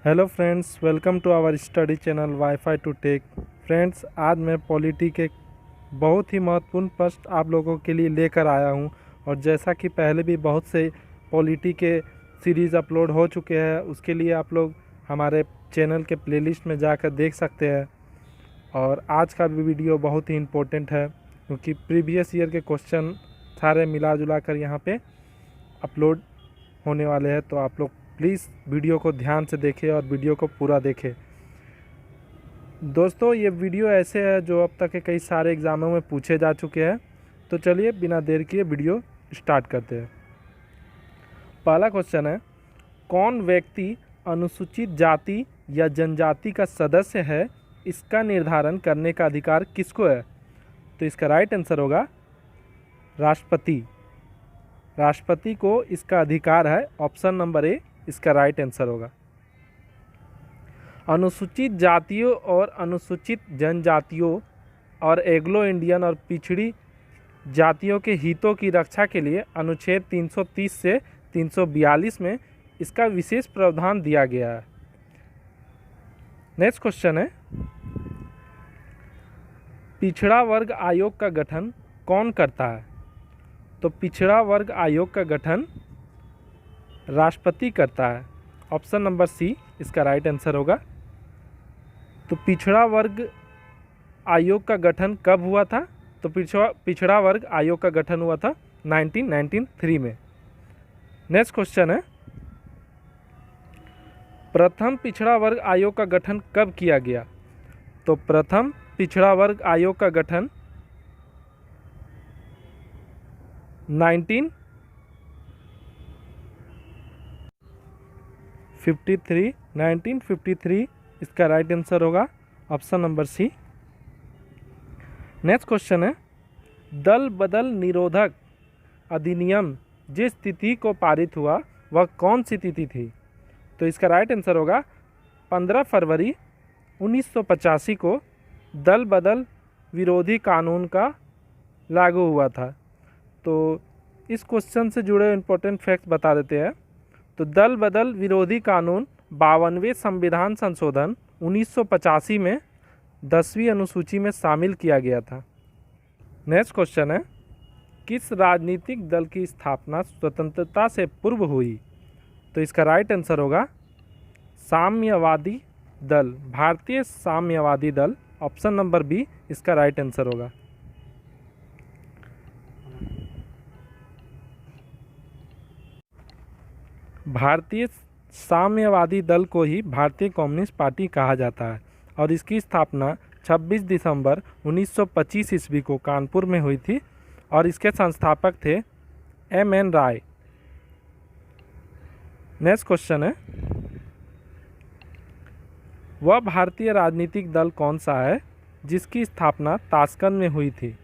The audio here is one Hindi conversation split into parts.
Hello friends, welcome to our study channel WiFi to tech. Friends, आज मैं पॉलिटी के बहुत ही महत्वपूर्ण प्रश्न आप लोगों के लिए लेकर आया हूं। और जैसा कि पहले भी बहुत से पॉलिटी के सीरीज़ अपलोड हो चुके हैं, उसके लिए आप लोग हमारे चैनल के प्लेलिस्ट में जाकर देख सकते हैं। और आज का भी वीडियो बहुत ही इम्पोर्टेंट है क्योंकि प्रीवियस ईयर के क्वेश्चन सारे मिला जुला कर यहाँ पे अपलोड होने वाले हैं। तो आप लोग प्लीज़ वीडियो को ध्यान से देखें और वीडियो को पूरा देखें। दोस्तों, ये वीडियो ऐसे है जो अब तक के कई सारे एग्ज़ामों में पूछे जा चुके हैं। तो चलिए बिना देर किए वीडियो स्टार्ट करते हैं। पहला क्वेश्चन है, कौन व्यक्ति अनुसूचित जाति या जनजाति का सदस्य है, इसका निर्धारण करने का अधिकार किसको है? तो इसका राइट आंसर होगा राष्ट्रपति। राष्ट्रपति को इसका अधिकार है। ऑप्शन नंबर ए इसका राइट आंसर होगा। अनुसूचित जातियों और अनुसूचित जनजातियों और एग्लो इंडियन और पिछड़ी जातियों के हितों की रक्षा के लिए अनुच्छेद 330 से 342 में इसका विशेष प्रावधान दिया गया है। नेक्स्ट क्वेश्चन है, पिछड़ा वर्ग आयोग का गठन कौन करता है? तो पिछड़ा वर्ग आयोग का गठन राष्ट्रपति करता है। ऑप्शन नंबर सी इसका राइट आंसर होगा। तो पिछड़ा वर्ग आयोग का गठन कब हुआ था? तो पिछड़ा वर्ग आयोग का गठन हुआ था 1993 में। नेक्स्ट क्वेश्चन है, प्रथम पिछड़ा वर्ग आयोग का गठन कब किया गया? तो प्रथम पिछड़ा वर्ग आयोग का गठन 1953 इसका राइट आंसर होगा। Option number C. Next question है, दल बदल निरोधक अधिनियम जिस तिथि को पारित हुआ वह कौन सी तिथि थी? तो इसका राइट आंसर होगा 15 फरवरी 1985 को दल बदल विरोधी कानून का लागू हुआ था। तो इस क्वेश्चन से जुड़े इम्पोर्टेंट फैक्ट्स बता देते हैं। तो दल बदल विरोधी कानून 52वें संविधान संशोधन 1985 में 10वीं अनुसूची में शामिल किया गया था। नेक्स्ट क्वेश्चन है, किस राजनीतिक दल की स्थापना स्वतंत्रता से पूर्व हुई? तो इसका राइट आंसर होगा साम्यवादी दल, भारतीय साम्यवादी दल। ऑप्शन नंबर बी इसका राइट आंसर होगा। भारतीय साम्यवादी दल को ही भारतीय कम्युनिस्ट पार्टी कहा जाता है और इसकी स्थापना 26 दिसंबर 1925 ईस्वी को कानपुर में हुई थी और इसके संस्थापक थे M.N. राय। नेक्स्ट क्वेश्चन है, वह भारतीय राजनीतिक दल कौन सा है जिसकी स्थापना ताशकंद में हुई थी?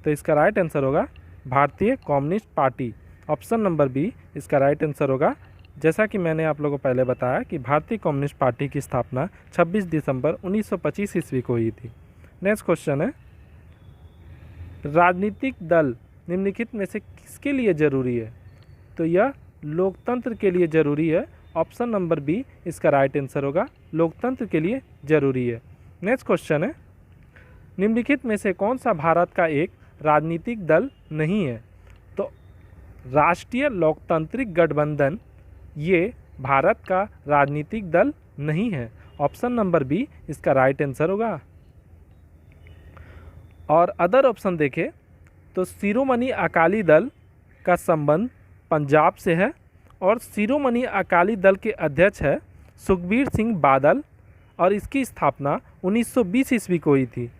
तो इसका राइट आंसर होगा भारतीय communist party. Option number B इसका राइट आंसर होगा। जैसा कि मैंने आप लोगों को पहले बताया कि भारतीय कम्युनिस्ट पार्टी की स्थापना 26 दिसंबर 1925 ईस्वी को हुई थी। नेक्स्ट क्वेश्चन है, राजनीतिक दल निम्नलिखित में से किसके लिए ज़रूरी है? तो यह लोकतंत्र के लिए ज़रूरी है। ऑप्शन नंबर बी इसका राइट आंसर होगा, लोकतंत्र के लिए ज़रूरी है। नेक्स्ट क्वेश्चन है, निम्नलिखित में से कौन सा भारत का एक राजनीतिक दल नहीं है? तो राष्ट्रीय लोकतांत्रिक गठबंधन ये भारत का राजनीतिक दल नहीं है। ऑप्शन नंबर बी इसका राइट आंसर होगा। और अदर ऑप्शन देखें तो शिरोमणि अकाली दल का संबंध पंजाब से है और शिरोमणि अकाली दल के अध्यक्ष है सुखबीर सिंह बादल और इसकी स्थापना 1920 ईस्वी को हुई थी।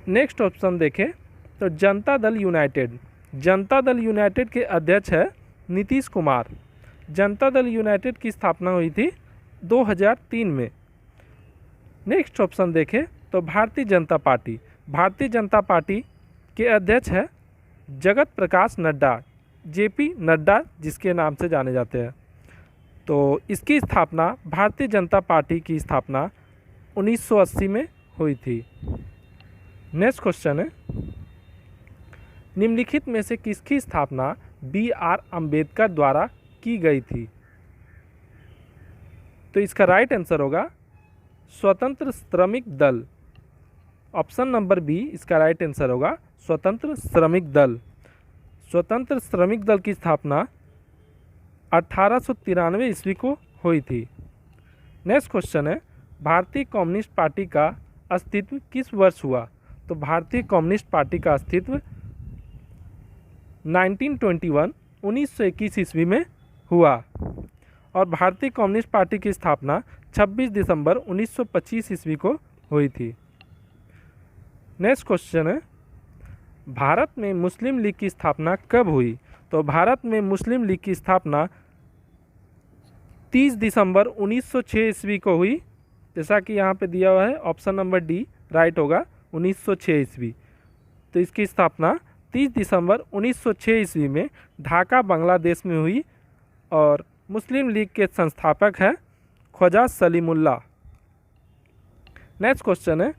नेक्स्ट ऑप्शन देखें तो जनता दल यूनाइटेड के अध्यक्ष है नीतीश कुमार। जनता दल यूनाइटेड की स्थापना हुई थी 2003 में। नेक्स्ट ऑप्शन देखें तो भारतीय जनता पार्टी के अध्यक्ष है जगत प्रकाश नड्डा, JP नड्डा जिसके नाम से जाने जाते हैं। तो इसकी स्थापना भारतीय जनता पार्टी की स्थापना 1980 में हुई थी। नेक्स्ट क्वेश्चन है, निम्नलिखित में से किसकी स्थापना BR अम्बेडकर द्वारा की गई थी? तो इसका राइट आंसर होगा स्वतंत्र श्रमिक दल। ऑप्शन नंबर बी इसका राइट आंसर होगा स्वतंत्र श्रमिक दल। स्वतंत्र श्रमिक दल की स्थापना 1893 ईस्वी को हुई थी। नेक्स्ट क्वेश्चन है, भारतीय कम्युनिस्ट पार्टी का अस्तित्व किस वर्ष हुआ? तो भारतीय कम्युनिस्ट पार्टी का अस्तित्व 1921 ईस्वी में हुआ और भारतीय कम्युनिस्ट पार्टी की स्थापना 26 दिसंबर 1925 ईस्वी को हुई थी। नेक्स्ट क्वेश्चन है, भारत में मुस्लिम लीग की स्थापना कब हुई? तो भारत में मुस्लिम लीग की स्थापना 30 दिसंबर 1906 ईस्वी को हुई, जैसा कि यहाँ पे दिया हुआ है। ऑप्शन नंबर डी राइट होगा 1906 ईस्वी। तो इसकी स्थापना 30 दिसंबर 1906 ईस्वी में ढाका बांग्लादेश में हुई और मुस्लिम लीग के संस्थापक हैं ख्वाजा सलीमुल्लाह। नेक्स्ट क्वेश्चन है,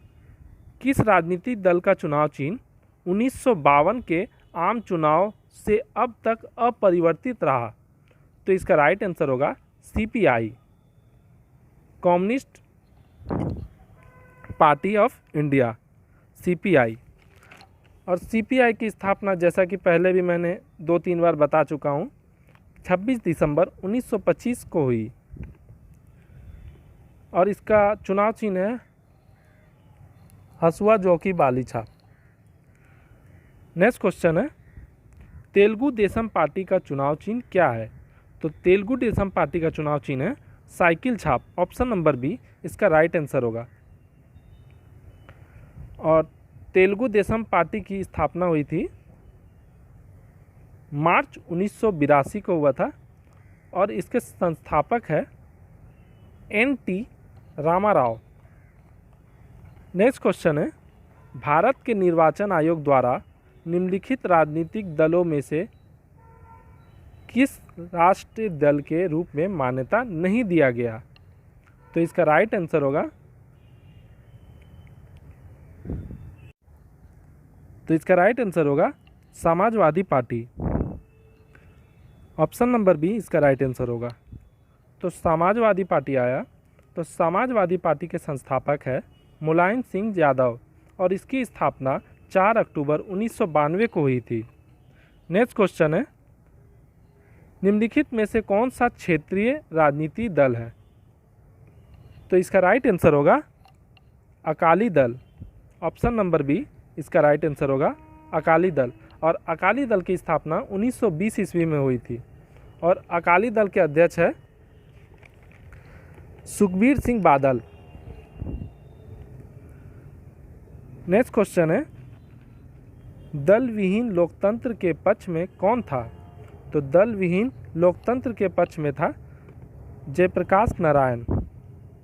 किस राजनीतिक दल का चुनाव चिन्ह 1952 के आम चुनाव से अब तक अपरिवर्तित रहा? तो इसका राइट आंसर होगा CPI, communist party of India, CPI. और सीपीआई की स्थापना जैसा कि पहले भी मैंने 2-3 बार बता चुका हूँ, 26 दिसंबर 1925 को हुई और इसका चुनाव चिन्ह है हसुआ जौकी बाली छाप। नेक्स्ट क्वेश्चन है, तेलुगु देशम पार्टी का चुनाव चिन्ह क्या है? तो तेलुगु देशम पार्टी का चुनाव चिन्ह है साइकिल छाप। ऑप्शन नंबर बी इसका राइट आंसर होगा। और तेलुगु देशम पार्टी की स्थापना हुई थी मार्च 1982 को हुआ था और इसके संस्थापक है एन.टी. रामाराव। नेक्स्ट क्वेश्चन है, भारत के निर्वाचन आयोग द्वारा निम्नलिखित राजनीतिक दलों में से किस राष्ट्रीय दल के रूप में मान्यता नहीं दिया गया? तो इसका राइट आंसर होगा Samajwadi party. Option number B इसका राइट आंसर होगा। तो समाजवादी पार्टी आया, तो समाजवादी पार्टी के संस्थापक है मुलायम सिंह यादव और इसकी स्थापना 4 अक्टूबर 1992 को हुई थी। नेक्स्ट क्वेश्चन है, निम्नलिखित में से कौन सा क्षेत्रीय राजनीति दल है? तो इसका राइट आंसर होगा Akali Dal. Option number B इसका राइट आंसर होगा अकाली दल। और अकाली दल की स्थापना 1920 ईस्वी में हुई थी और अकाली दल के अध्यक्ष है सुखबीर सिंह बादल। नेक्स्ट क्वेश्चन है, दल विहीन लोकतंत्र के पक्ष में कौन था? तो दल विहीन लोकतंत्र के पक्ष में था Jayaprakash Narayan.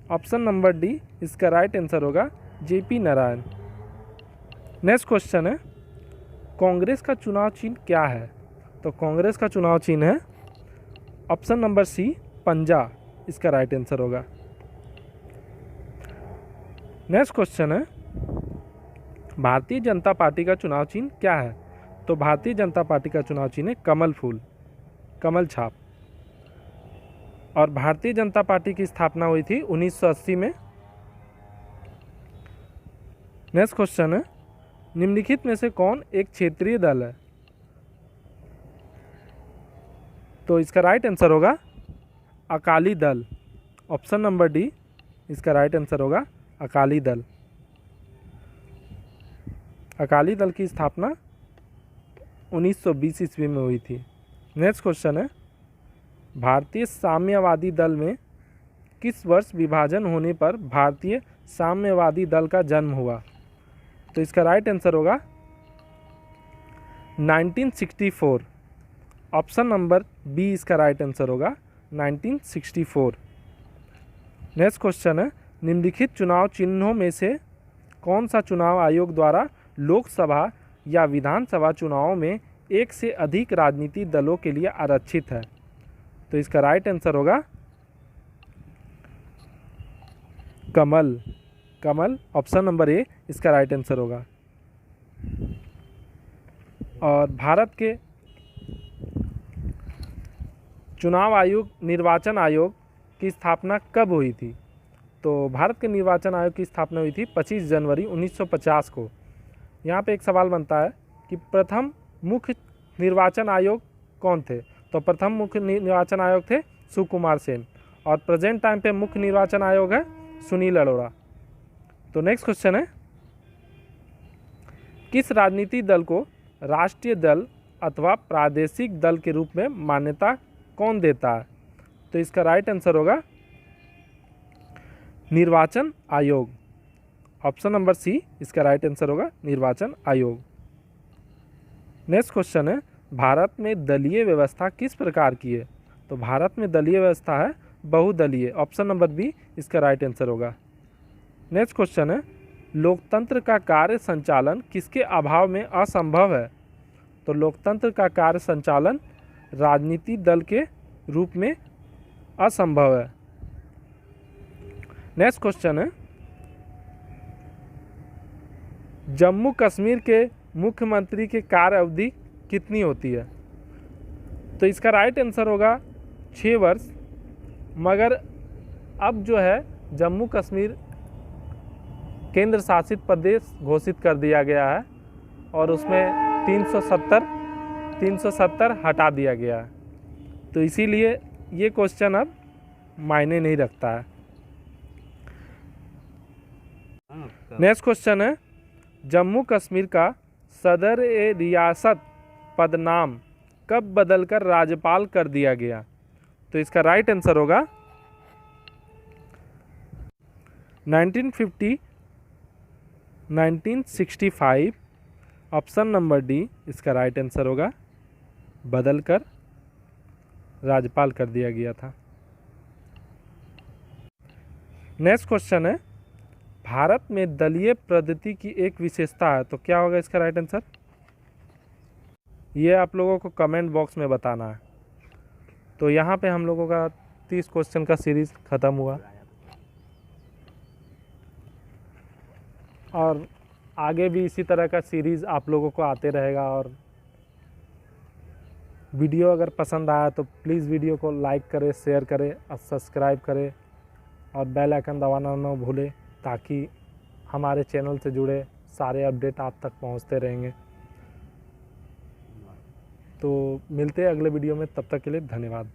Option number D इसका राइट आंसर होगा जेपी नारायण। नेक्स्ट क्वेश्चन है, कांग्रेस का चुनाव चिन्ह क्या है? तो कांग्रेस का चुनाव चिन्ह है ऑप्शन नंबर सी पंजा, इसका राइट आंसर होगा। नेक्स्ट क्वेश्चन है, भारतीय जनता पार्टी का चुनाव चिन्ह क्या है? तो भारतीय जनता पार्टी का चुनाव चिन्ह है कमल फूल, कमल छाप। और भारतीय जनता पार्टी की स्थापना हुई थी 1980 में। नेक्स्ट क्वेश्चन है, निम्नलिखित में से कौन एक क्षेत्रीय दल है? तो इसका राइट आंसर होगा Akali Dal. Option number D इसका राइट आंसर होगा अकाली दल। अकाली दल की स्थापना 1920 ईस्वी में हुई थी। नेक्स्ट क्वेश्चन है, भारतीय साम्यवादी दल में किस वर्ष विभाजन होने पर भारतीय साम्यवादी दल का जन्म हुआ? तो इसका राइट आंसर होगा 1964। ऑप्शन नंबर बी इसका राइट आंसर होगा 1964। नेक्स्ट क्वेश्चन है, निम्नलिखित चुनाव चिन्हों में से कौन सा चुनाव आयोग द्वारा लोकसभा या विधानसभा चुनावों में एक से अधिक राजनीतिक दलों के लिए आरक्षित है? तो इसका राइट आंसर होगा कमल, कमल। ऑप्शन नंबर ए इसका राइट आंसर होगा। और भारत के चुनाव आयोग, निर्वाचन आयोग की स्थापना कब हुई थी? तो भारत के निर्वाचन आयोग की स्थापना हुई थी 25 जनवरी 1950 को। यहाँ पे एक सवाल बनता है कि प्रथम मुख्य निर्वाचन आयोग कौन थे? तो प्रथम मुख्य निर्वाचन आयोग थे सुकुमार सेन, और प्रेजेंट टाइम पे मुख्य निर्वाचन आयोग है सुनील अरोड़ा। तो नेक्स्ट क्वेश्चन है, किस राजनीतिक दल को राष्ट्रीय दल अथवा प्रादेशिक दल के रूप में मान्यता कौन देता है? तो इसका राइट आंसर होगा निर्वाचन आयोग। ऑप्शन नंबर सी इसका राइट आंसर होगा निर्वाचन आयोग। नेक्स्ट क्वेश्चन है, भारत में दलीय व्यवस्था किस प्रकार की है? तो भारत में दलीय व्यवस्था है बहुदलीय। ऑप्शन नंबर बी इसका राइट आंसर होगा। नेक्स्ट क्वेश्चन है, लोकतंत्र का कार्य संचालन किसके अभाव में असंभव है? तो लोकतंत्र का कार्य संचालन राजनीतिक दल के रूप में असंभव है। नेक्स्ट क्वेश्चन है, जम्मू कश्मीर के मुख्यमंत्री की कार्य अवधि कितनी होती है? तो इसका राइट आंसर होगा 6 वर्ष, मगर अब जो है जम्मू कश्मीर केंद्र शासित प्रदेश घोषित कर दिया गया है और उसमें 370 हटा दिया गया है, तो इसीलिए ये क्वेश्चन अब मायने नहीं रखता है। नेक्स्ट क्वेश्चन है, जम्मू कश्मीर का सदर ए रियासत पदनाम कब बदलकर राज्यपाल कर दिया गया? तो इसका राइट आंसर होगा 1950 1965। ऑप्शन नंबर डी इसका राइट आंसर होगा, बदलकर राज्यपाल कर दिया गया था। नेक्स्ट क्वेश्चन है, भारत में दलीय पद्धति की एक विशेषता है, तो क्या होगा इसका राइट आंसर? ये आप लोगों को कमेंट बॉक्स में बताना है। तो यहाँ पे हम लोगों का 30 क्वेश्चन का सीरीज़ ख़त्म हुआ और आगे भी इसी तरह का सीरीज़ आप लोगों को आते रहेगा। और वीडियो अगर पसंद आया तो प्लीज़ वीडियो को लाइक करें, शेयर करें और सब्सक्राइब करें और बेल आइकन दबाना ना भूलें, ताकि हमारे चैनल से जुड़े सारे अपडेट आप तक पहुंचते रहेंगे। तो मिलते हैं अगले वीडियो में, तब तक के लिए धन्यवाद।